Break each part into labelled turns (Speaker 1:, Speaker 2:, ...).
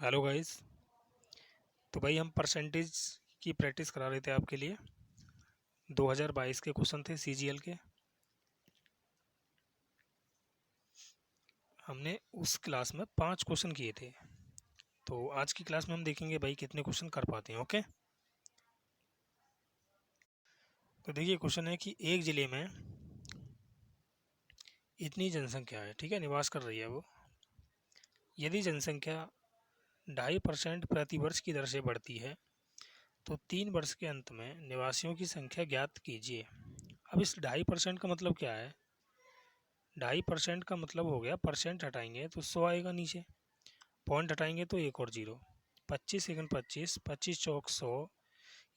Speaker 1: Hello guys. तो भाई हम परसेंटेज की प्रैक्टिस करा रहे थे आपके लिए। 2022 के क्वेश्चन थे सीजीएल के। हमने उस क्लास में 5 क्वेश्चन किए थे। तो आज की क्लास में हम देखेंगे भाई कितने क्वेश्चन कर पाते हैं। ओके, तो देखिए क्वेश्चन है कि एक ज़िले में इतनी जनसंख्या है, ठीक है, निवास कर रही है वो। यदि जनसंख्या 2.5% प्रति वर्ष की दर से बढ़ती है तो 3 वर्ष के अंत में निवासियों की संख्या ज्ञात कीजिए। अब इस 2.5% का मतलब क्या है? 2.5% का मतलब हो गया, परसेंट हटाएंगे तो 100 आएगा नीचे, पॉइंट हटाएंगे तो एक और जीरो। 25 सेकंड 25, 25 चौक 100,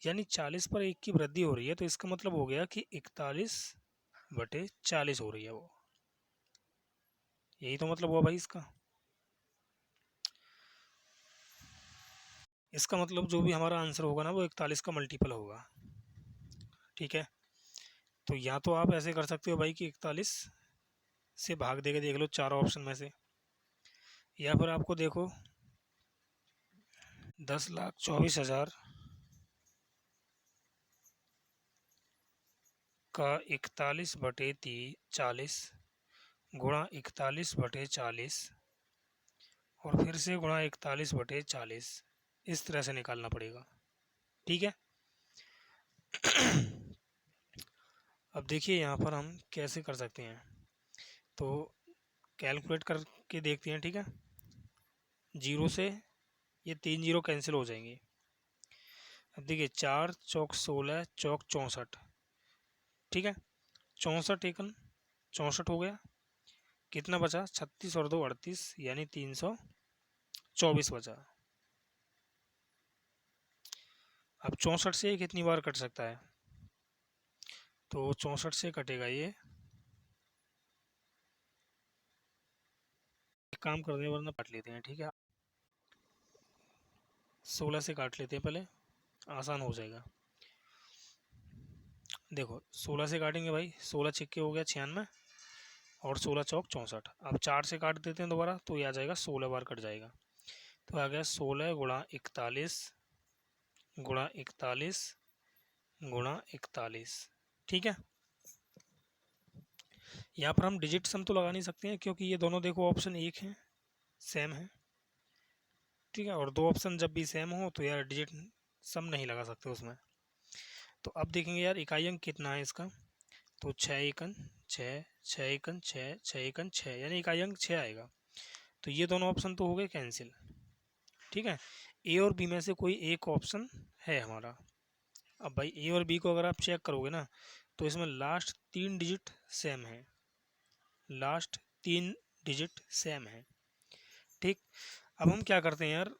Speaker 1: यानी 40 पर एक की वृद्धि हो रही है। तो इसका मतलब हो गया कि 41/40 हो रही है वो। यही तो मतलब हुआ भाई इसका। इसका मतलब जो भी हमारा आंसर होगा ना वो 41 का मल्टीपल होगा। ठीक है, तो या तो आप ऐसे कर सकते हो भाई कि 41 से भाग देके देख लो चारों ऑप्शन में से, या फिर आपको देखो 10,24,000 का 41/40 गुणा 41/40 और फिर से गुणा 41/40, इस तरह से निकालना पड़ेगा। ठीक है। अब देखिए यहाँ पर हम कैसे कर सकते हैं, तो कैलकुलेट करके देखते हैं। ठीक है, जीरो से ये 3 जीरो कैंसिल हो जाएंगे। अब देखिए 4 चौक 16 चौक 64, ठीक है, 64 एकन 64 हो गया। कितना बचा? 36 और 2 38, यानी 324 बचा। अब 64 से ये कितनी बार कट सकता है? तो 64 से कटेगा ये, एक काम करते हैं वरना काट लेते हैं। ठीक है, 16 से काट लेते हैं पहले, आसान हो जाएगा। देखो 16 से काटेंगे भाई, 16 छिक्के हो गया 96 और 16 चौक 64। अब 4 से काट देते हैं दोबारा, तो ये आ जाएगा 16 बार कट जाएगा। तो आ गया 16 गुणा 41 गुणा 41 गुणा 41। ठीक है, यहाँ पर हम डिजिट सम तो लगा नहीं सकते हैं क्योंकि ये दोनों देखो ऑप्शन एक हैं, सेम है। ठीक है, और दो ऑप्शन जब भी सेम हो तो यार डिजिट सम नहीं लगा सकते उसमें। तो अब देखेंगे यार इकाई अंक कितना है इसका। तो 6 एकन 6, 6 एकन 6, 6 एकन 6, यानी इकाई अंक 6 आएगा। तो ये दोनों ऑप्शन तो हो गए कैंसिल। ठीक है, ए और बी में से कोई एक ऑप्शन है हमारा। अब भाई ए और बी को अगर आप चेक करोगे ना तो इसमें लास्ट 3 डिजिट सेम है, लास्ट 3 डिजिट सेम है। ठीक, अब हम क्या करते हैं यार,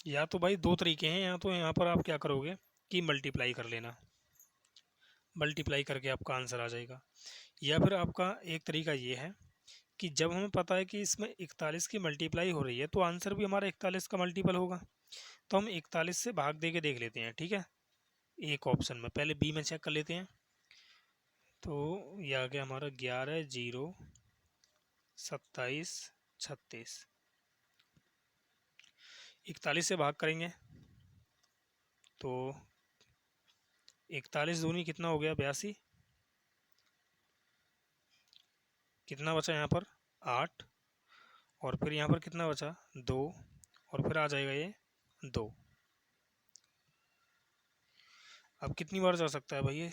Speaker 1: या तो भाई दो तरीके हैं, या तो यहाँ पर आप क्या करोगे कि मल्टीप्लाई कर लेना, मल्टीप्लाई करके आपका आंसर आ जाएगा। या फिर आपका एक तरीका ये है कि जब हमें पता है कि इसमें 41 की मल्टीप्लाई हो रही है तो आंसर भी हमारा 41 का मल्टीपल होगा। तो हम 41 से भाग दे के देख लेते हैं। ठीक है, एक ऑप्शन में पहले बी में चेक कर लेते हैं। तो ये आ गया हमारा 11 0 27 36। 41 से भाग करेंगे तो 41 दूनी कितना हो गया? 82। कितना बचा यहाँ पर? 8, और फिर यहाँ पर कितना बचा? 2, और फिर आ जाएगा ये 2। अब कितनी बार जा सकता है भाई ये?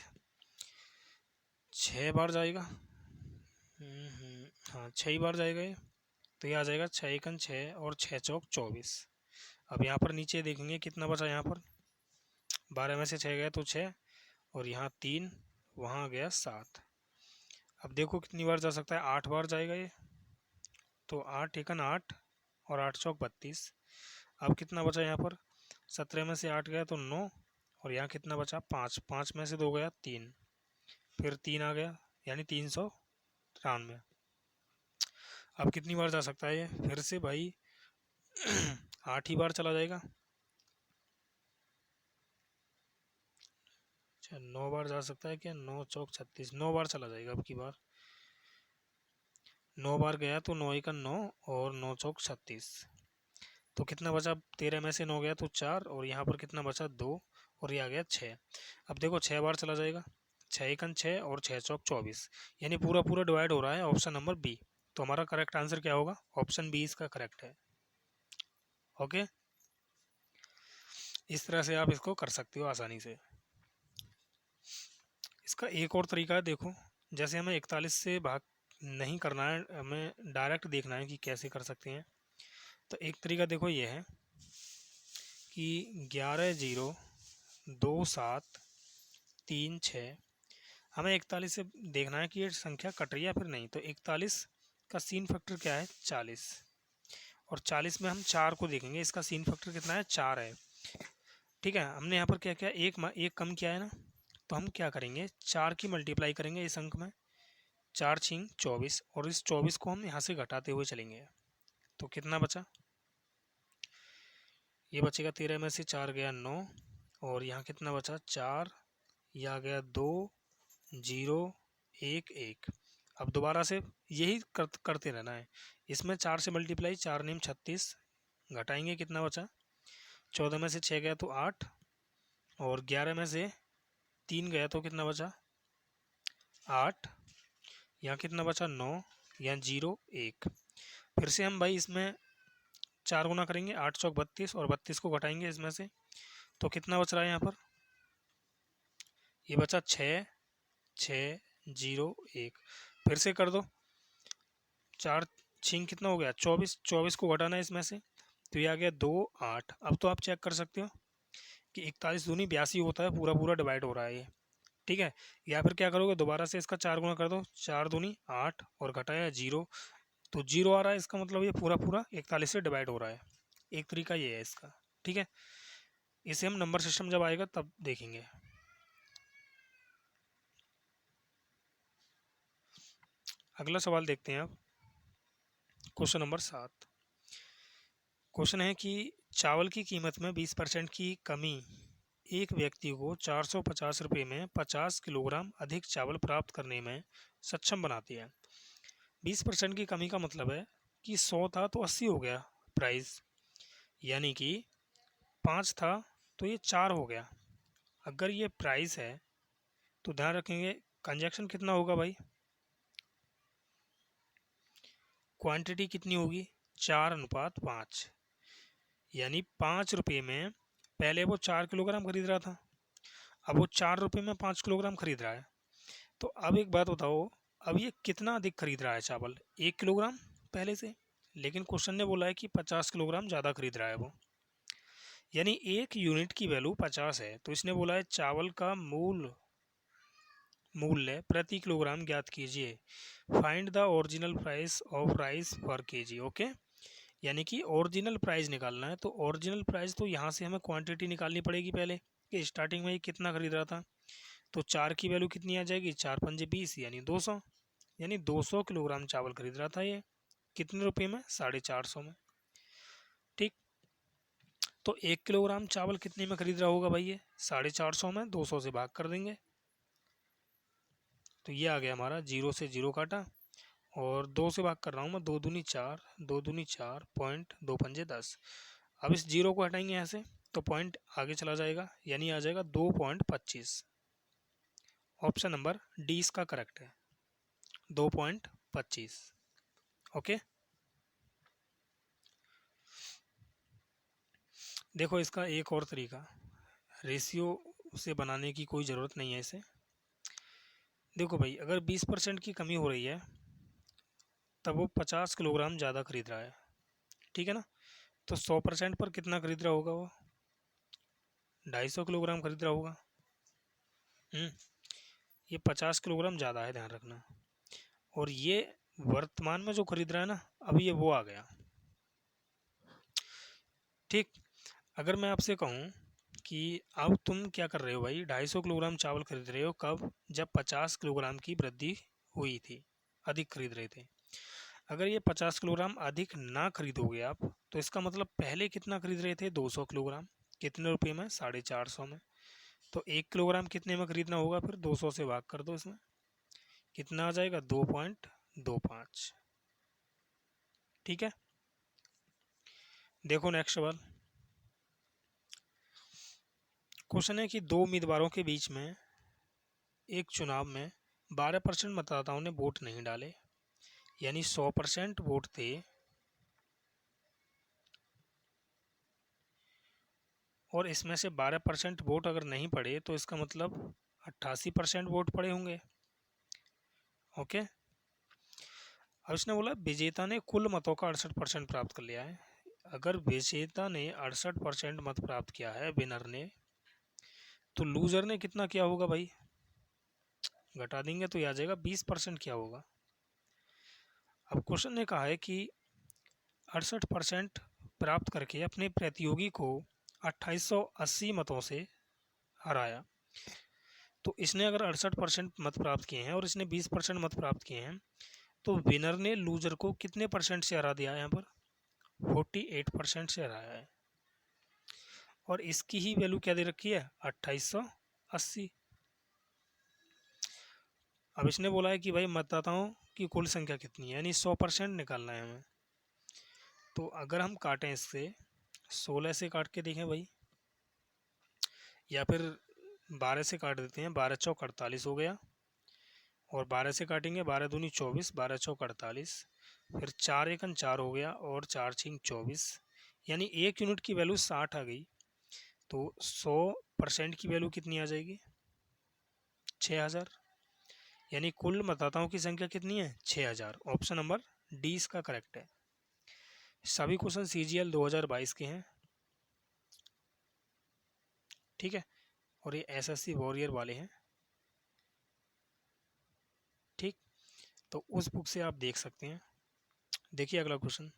Speaker 1: 6 बार जाएगा। हाँ 6 ही बार जाएगा ये। तो ये आ जाएगा 6 एकन 6 और 6 चौक 24। अब यहाँ पर नीचे देखेंगे कितना बचा यहाँ पर। 12 में से 6 गया तो 6, और यहाँ 3, वहाँ गया 7। अब देखो कितनी बार जा सकता है? 8 बार जाएगा ये। तो 8 एकन 8 और 8 चौक 32। अब कितना बचा यहाँ पर? 17 में से 8 गया तो 9, और यहाँ कितना बचा? 5, 5 में से 2 गया 3, फिर 3 आ गया, यानी 393। अब कितनी बार जा सकता है ये? फिर से भाई 8 ही बार चला जाएगा। अच्छा 9 बार जा सकता है क्या? 9 चौक 36, 9 बार चला जाएगा अब की बार। 9 बार गया तो 9 एकन 9 और 9 चौक 36। तो कितना बचा, 13 में से 9 गया तो 4, और यहाँ पर कितना बचा 2, और ये आ गया 6। अब देखो 6 बार चला जाएगा, 6 एकन 6 और 6 चौक 24, यानी पूरा पूरा डिवाइड हो रहा है ऑप्शन नंबर बी। तो हमारा करेक्ट आंसर क्या होगा, ऑप्शन बी इसका करेक्ट है। ओके, इस तरह से आप इसको कर सकते हो आसानी से। इसका एक और तरीका है, देखो जैसे हमें 41 से भाग नहीं करना है, हमें डायरेक्ट देखना है कि कैसे कर सकते हैं। तो एक तरीका देखो ये है कि 11,0,2,7,3,6, हमें 41 से देखना है कि ये संख्या कट रही है फिर नहीं। तो 41 का सीन फैक्टर क्या है, 40, और 40 में हम 4 को देखेंगे, इसका सीन फैक्टर कितना है, 4 है। ठीक है, हमने यहाँ पर क्या किया, एक कम किया है ना, तो हम क्या करेंगे, 4 की मल्टीप्लाई करेंगे इस अंक में, 4 छिंग 24, और इस 24 को हम यहाँ से घटाते हुए चलेंगे। तो कितना बचा, ये बचेगा 13 में से 4 गया 9, और यहाँ कितना बचा 4, यह आ गया 2, 0, 1, 1। अब दोबारा से यही करते रहना है, इसमें 4 से मल्टीप्लाई, 4 नेम 36, घटाएंगे कितना बचा, 14 में से 6 गया तो 8, और 11 में से 3 गया तो कितना बचा 8, यहाँ कितना बचा 9, यहाँ 0, 1। फिर से हम भाई इसमें 4 गुना करेंगे, 8 चौक 32, और 32 को घटाएंगे इसमें से, तो कितना बच रहा है यहाँ पर, ये बचा 6, 6, 0, 1। फिर से कर दो, 4 छिंग कितना हो गया 24, 24 को घटाना है इसमें से, तो ये आ गया 2, 8। अब तो आप चेक कर सकते हो कि 41 दूनी 82 होता है, पूरा पूरा डिवाइड हो रहा है ये। ठीक है, या फिर क्या करोगे, दोबारा से इसका 4 गुना कर दो, 4 दूनी 8, और घटाया 0, तो 0 आ रहा है, इसका मतलब ये पूरा पूरा 41 से डिवाइड हो रहा है। एक तरीका ये है इसका। ठीक है, इसे हम नंबर सिस्टम जब आएगा तब देखेंगे। अगला सवाल देखते हैं अब, क्वेश्चन नंबर 7। क्वेश्चन है कि चावल की कीमत में 20% की कमी एक व्यक्ति को 450 रुपये में 50 किलोग्राम अधिक चावल प्राप्त करने में सक्षम बनाती है। 20% की कमी का मतलब है कि 100 था तो 80 हो गया प्राइस, यानी कि 5 था तो ये 4 हो गया। अगर ये प्राइस है तो ध्यान रखेंगे कंजक्शन कितना होगा भाई, क्वांटिटी कितनी होगी, 4:5, यानी 5 रुपये में पहले वो 4 किलोग्राम खरीद रहा था, अब वो 4 रुपये में 5 किलोग्राम खरीद रहा है। तो अब एक बात बताओ, अब ये कितना अधिक खरीद रहा है चावल, 1 किलोग्राम पहले से, लेकिन क्वेश्चन ने बोला है कि 50 किलोग्राम ज़्यादा खरीद रहा है वो, यानी एक यूनिट की वैल्यू 50 है, तो इसने बोला है चावल का मूल्य प्रति किलोग्राम ज्ञात कीजिए, find the original price of rice पर केजी। ओके, यानी कि ओरिजिनल प्राइस निकालना है। तो ओरिजिनल प्राइस तो यहाँ से हमें क्वांटिटी निकालनी पड़ेगी पहले कि स्टार्टिंग में ये कितना खरीद रहा था। तो 4 की वैल्यू कितनी आ जाएगी, 4 पंजे 20, यानी 200, यानी 200 किलोग्राम चावल खरीद रहा था ये, कितने रुपये में, 450 में। ठीक, तो 1 किलोग्राम चावल कितने में खरीद रहा होगा भाई ये, 450 में 200 से भाग कर देंगे, तो ये आ गया हमारा, 0 से 0 काटा, और 2 से भाग कर रहा हूँ मैं, 2 दूनी 4, 2 दूनी 4, पॉइंट 2 पंजे 10। अब इस 0 को हटाएंगे यहाँ से तो पॉइंट आगे चला जाएगा, यानी आ जाएगा 2.25। ऑप्शन नंबर डी इसका करेक्ट है, 2.25। ओके, देखो इसका एक और तरीका, रेशियो से बनाने की कोई ज़रूरत नहीं है इसे। देखो भाई, अगर 20% की कमी हो रही है तब वो 50 किलोग्राम ज़्यादा खरीद रहा है, ठीक है ना, तो 100% पर कितना खरीद रहा होगा वो, 250 किलोग्राम खरीद रहा होगा। ये 50 किलोग्राम ज़्यादा है, ध्यान रखना, और ये वर्तमान में जो खरीद रहा है ना, अभी ये वो आ गया। ठीक, अगर मैं आपसे कहूँ कि अब तुम क्या कर रहे हो भाई, 250 किलोग्राम चावल खरीद रहे हो, कब, जब 50 किलोग्राम की वृद्धि हुई थी, अधिक खरीद रहे थे। अगर ये 50 किलोग्राम अधिक ना खरीदोगे आप, तो इसका मतलब पहले कितना खरीद रहे थे, 200 किलोग्राम, कितने रुपये में, 450 में। तो 1 किलोग्राम कितने में खरीदना होगा, फिर 200 से भाग कर दो, इसमें कितना आ जाएगा, 2.25। ठीक है, देखो नेक्स्ट सवाल। क्वेश्चन है कि दो उम्मीदवारों के बीच में एक चुनाव में 12% मतदाताओं ने वोट नहीं डाले, यानी 100% वोट थे, और इसमें से 12% वोट अगर नहीं पड़े तो इसका मतलब 88% वोट पड़े होंगे। ओके। अब इसने बोला विजेता ने कुल मतों का 68% प्राप्त कर लिया है। अगर विजेता ने 68% मत प्राप्त किया है, विनर ने, तो लूजर ने कितना किया होगा भाई? घटा देंगे तो ये आ जाएगा 20% क्या होगा। अब क्वेश्चन ने कहा है कि 68% प्राप्त करके अपने प्रतियोगी को 2880 मतों से हराया। तो इसने अगर 68% मत प्राप्त किए हैं और इसने 20% मत प्राप्त किए हैं, तो विनर ने लूजर को कितने परसेंट से हरा दिया है? यहाँ पर 48% से हराया है। और इसकी ही वैल्यू क्या दे रखी है? 2880। अब इसने बोला है कि भाई मतदाताओं की कुल संख्या कितनी है, यानी 100% निकालना है हमें। तो अगर हम काटें इससे 16 से काट के देखें भाई, या फिर 12 से काट देते हैं, 12 चौक 48 हो गया, और 12 से काटेंगे 12 दूनी 24, 12 चौक 48, फिर 4 एकन 4 हो गया, और 4 छिंग 24, यानी 1 यूनिट की वैल्यू 60 आ गई। तो 100% की वैल्यू कितनी आ जाएगी? 6000। यानी कुल मतदाताओं की संख्या कितनी है? 6000। ऑप्शन नंबर डी इसका करेक्ट है। सभी क्वेश्चन CGL 2022 के हैं, ठीक है, और ये SSC वॉरियर वाले हैं, ठीक। तो उस बुक से आप देख सकते हैं। देखिए अगला क्वेश्चन,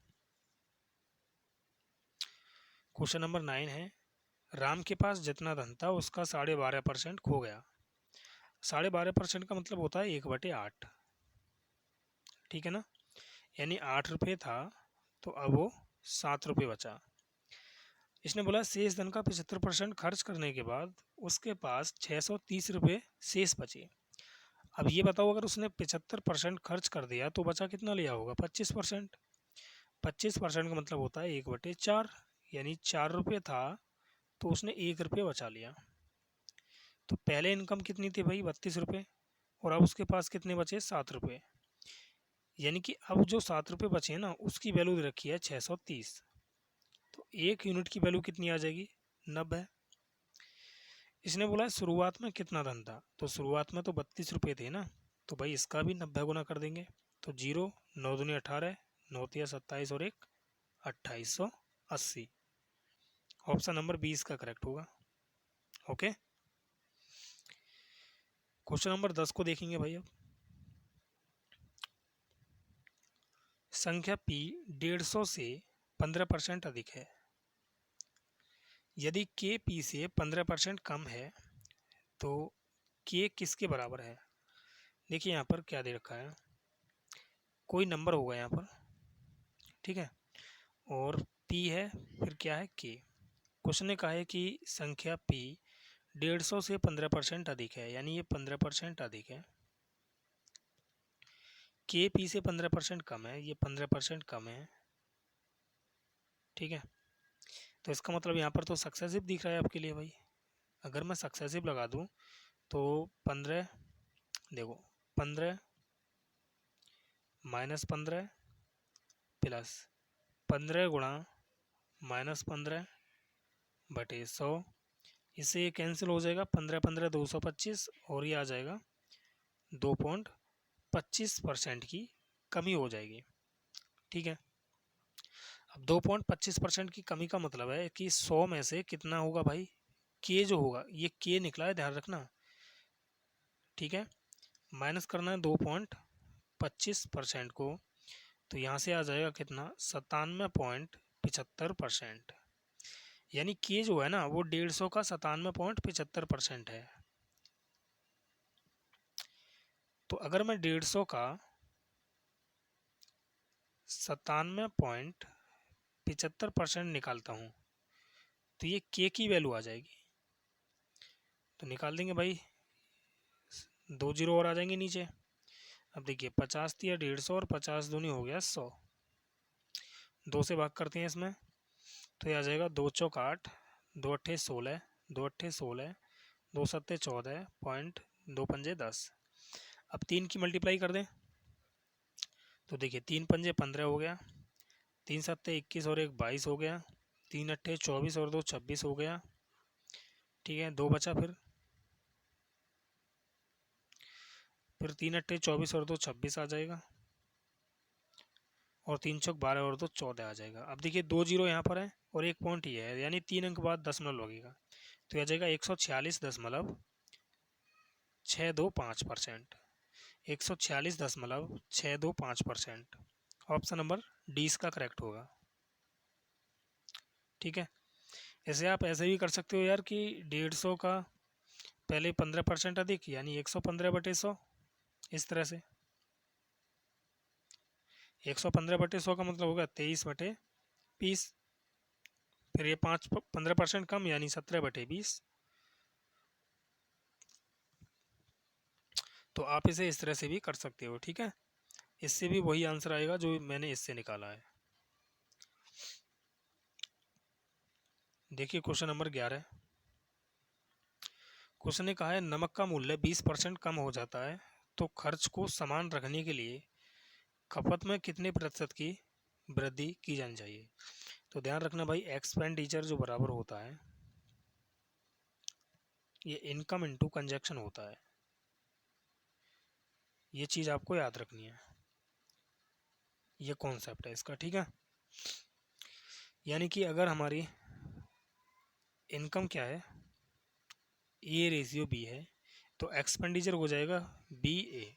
Speaker 1: क्वेश्चन नंबर 9 है, राम के पास जितना धन था उसका 12.5% खो गया। 12.5% का मतलब होता है 1/8, ठीक है ना। यानी 8 रुपये था, तो अब वो 7 रुपये बचा। इसने बोला शेष धन का 75% खर्च करने के बाद उसके पास 630 रुपये शेष बचे। अब ये बताओ, अगर उसने 75% खर्च कर दिया तो बचा कितना लिया होगा? 25%। 25% का मतलब होता है 1/4, यानी 4 रुपये था तो उसने 1 रुपये बचा लिया। तो पहले इनकम कितनी थी भाई? 32 रुपये, और अब उसके पास कितने बचे? 7 रुपये। यानी कि अब जो 7 रुपये बचे ना, उसकी वैल्यू दे रखी है 630। तो 1 यूनिट की वैल्यू कितनी आ जाएगी? 90। इसने बोला शुरुआत में कितना धन था, तो शुरुआत में तो 32 रुपये थे ना, तो भाई इसका भी 90 गुना कर देंगे। तो 0, 9 दूनी 18, 9 तिया 27, और 1 2880। ऑप्शन नंबर 20 का करेक्ट होगा। ओके। क्वेश्चन नंबर 10 को देखेंगे भाई। अब संख्या P 150 से 15% अधिक है। यदि K P से 15% कम है तो K किसके बराबर है? देखिए यहाँ पर क्या दे रखा है, कोई नंबर होगा यहाँ पर, ठीक है, और P है, फिर क्या है? K। क्वेश्चन ने कहा है कि संख्या P 150 से 15% अधिक है, यानी ये 15% अधिक है। K P से 15% कम है, ये 15% कम है, ठीक है। तो इसका मतलब यहाँ पर तो सक्सेसिव दिख रहा है आपके लिए भाई। अगर मैं सक्सेसिव लगा दूँ तो 15, देखो 15 माइनस 15 प्लस 15 गुणा माइनस 15 बटे 100, इससे ये कैंसिल हो जाएगा, 15 15 225, और ये आ जाएगा 2.25% की कमी हो जाएगी, ठीक है। अब 2.25% की कमी का मतलब है कि 100 में से कितना होगा भाई? के जो होगा, ये के निकला है, ध्यान रखना, ठीक है। माइनस करना है 2.25% को, तो यहाँ से आ जाएगा कितना? 97.75%। यानी के जो है ना, वो 150 का 97.75% है। तो अगर मैं 150 का 97.75% निकालता हूँ तो ये के की वैल्यू आ जाएगी। तो निकाल देंगे भाई, 2 जीरो और आ जाएंगे नीचे। अब देखिए 50 थी 150, और 50 दूनी हो गया 100, 2 से भाग करते हैं इसमें, तो ये आ जाएगा 2 चौक 8, 2 अट्ठे 16, 2 अट्ठे 16, 2 सत्ते 14, पॉइंट 2 पंजे 10। अब 3 की मल्टीप्लाई कर दें तो देखिए 3 पंजे 15 हो गया, 3 सत्ते 21 और 1 22 हो गया, 3 अट्ठे 24 और 2 26 हो गया। ठीक है, 2 बचा फिर 3 अट्ठे 24 और 2 26 आ जाएगा, और 3 चौक 12 और 2 14 आ जाएगा। अब देखिए 2 जीरो यहाँ पर है और 1 पॉइंट ये है, यानी 3 अंक बाद दशमलव लगेगा, तो आ जाएगा 146.625%। 146.625%। ऑप्शन नंबर डी इसका करेक्ट होगा। ठीक है, ऐसे आप ऐसे भी कर सकते हो यार कि 150 का पहले 15% अधिक, यानी 115/100, इस तरह से 115/100 का मतलब होगा 23/20, फिर ये 15% कम यानी 17/20। तो आप इसे इस तरह से भी कर सकते हो। ठीक है, इससे भी वही आंसर आएगा जो मैंने इससे निकाला है। देखिए क्वेश्चन नंबर 11। क्वेश्चन ने कहा है नमक का मूल्य 20% कम हो जाता है तो खर्च को समान रखने के लिए खपत में कितने प्रतिशत की वृद्धि की जानी चाहिए। तो ध्यान रखना भाई, एक्सपेंडिचर जो बराबर होता है ये इनकम इनटू कंजक्शन होता है, ये चीज़ आपको याद रखनी है, ये कॉन्सेप्ट है इसका। ठीक है, यानी कि अगर हमारी इनकम क्या है, ए रेशियो बी है, तो एक्सपेंडिचर हो जाएगा बी ए।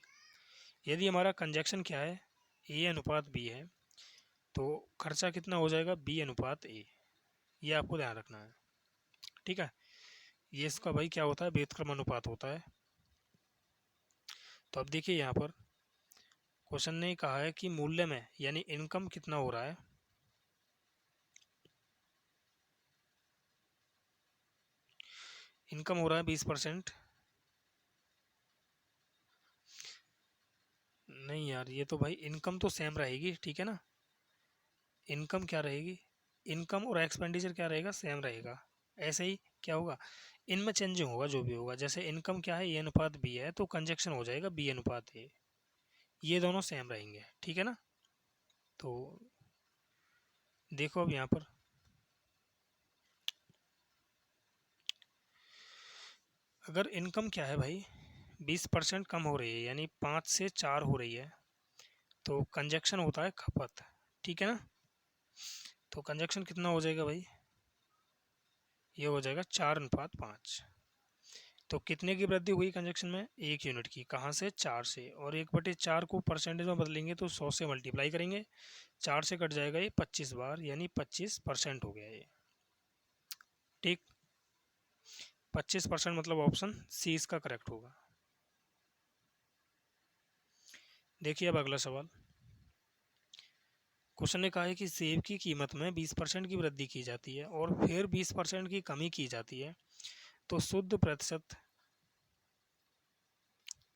Speaker 1: यदि हमारा कंजक्शन क्या है, ए अनुपात बी है, तो खर्चा कितना हो जाएगा, बी अनुपात ए। ये आपको ध्यान रखना है। ठीक है, ये इसका भाई क्या होता है, व्युत्क्रम अनुपात होता है। तो अब देखिए यहाँ पर क्वेश्चन ने कहा है कि मूल्य में यानी इनकम कितना हो रहा है, इनकम हो रहा है 20%। नहीं यार, ये तो भाई इनकम तो सेम रहेगी, ठीक है ना। इनकम क्या रहेगी, इनकम और एक्सपेंडिचर क्या रहेगा, सेम रहेगा। ऐसे ही क्या होगा, इनमें चेंजिंग होगा जो भी होगा। जैसे इनकम क्या है, ए अनुपात बी है, तो कंजक्शन हो जाएगा बी अनुपात ए। ये दोनों सेम रहेंगे, ठीक है ना। तो देखो अब यहाँ पर अगर इनकम क्या है भाई 20% कम हो रही है, यानी 5 से 4 हो रही है, तो कंजक्शन होता है खपत, ठीक है ना। तो कंजक्शन कितना हो जाएगा भाई, ये हो जाएगा 4:5। तो कितने की वृद्धि हुई कंजक्शन में, 1 यूनिट की। कहाँ से, 4 से। और 1/4 को परसेंटेज में बदलेंगे तो 100 से मल्टीप्लाई करेंगे, 4 से कट जाएगा ये 25 बार, यानी 25% हो गया ये। ठीक, 25% मतलब ऑप्शन सी इसका करेक्ट होगा। देखिए अब अगला सवाल। क्वेश्चन ने कहा है कि सेब की कीमत में 20% की वृद्धि की जाती है और फिर 20% की कमी की जाती है, तो शुद्ध प्रतिशत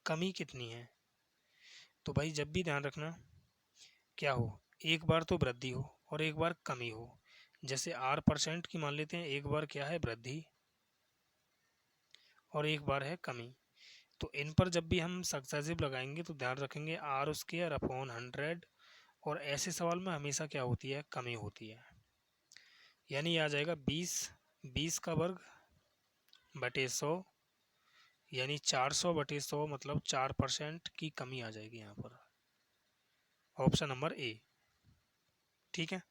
Speaker 1: कमी कितनी है। तो भाई जब भी ध्यान रखना क्या हो, एक बार तो वृद्धि हो और एक बार कमी हो। जैसे R% की मान लेते हैं, एक बार क्या है वृद्धि और एक बार है कमी। तो इन पर जब भी हम सक्सेसिव लगाएंगे तो ध्यान रखेंगे R² / 100, और ऐसे सवाल में हमेशा क्या होती है, कमी होती है। यानी आ जाएगा 20 का वर्ग बटे 100, यानी 400/100, मतलब 4% की कमी आ जाएगी यहाँ पर। ऑप्शन नंबर ए, ठीक है।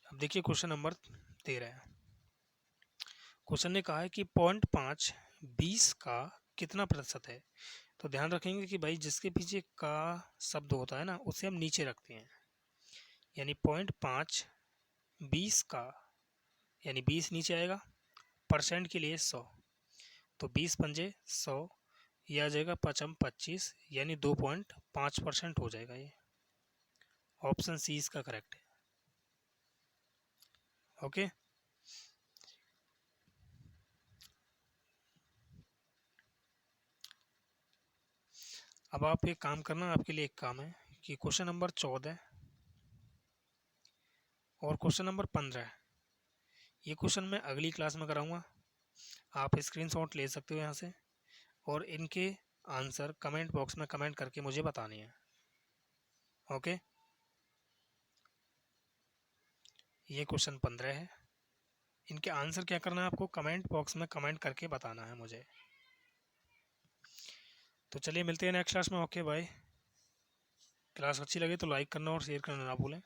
Speaker 1: अब देखिए क्वेश्चन नंबर 13 है। क्वेश्चन ने कहा है कि 0.5 20 का कितना प्रतिशत है। तो ध्यान रखेंगे कि भाई जिसके पीछे का शब्द होता है ना, उसे हम नीचे रखते हैं। यानी 0.5 20 का, यानी 20 नीचे आएगा, परसेंट के लिए 100, तो 20×5 = 100, ये आ जाएगा 5×25, यानी 2.5% हो जाएगा ये। ऑप्शन सी इसका करेक्ट है। ओके, अब आप एक काम करना, आपके लिए एक काम है कि क्वेश्चन नंबर 14 और क्वेश्चन नंबर 15, ये क्वेश्चन मैं अगली क्लास में कराऊंगा। आप स्क्रीनशॉट ले सकते हो यहाँ से, और इनके आंसर कमेंट बॉक्स में कमेंट करके मुझे बतानी है। ओके, ये क्वेश्चन 15 है। इनके आंसर क्या करना है आपको, कमेंट बॉक्स में कमेंट करके बताना है मुझे। तो चलिए मिलते हैं नेक्स्ट क्लास में। Okay bye. क्लास अच्छी लगे तो लाइक करना और शेयर करना ना भूलें।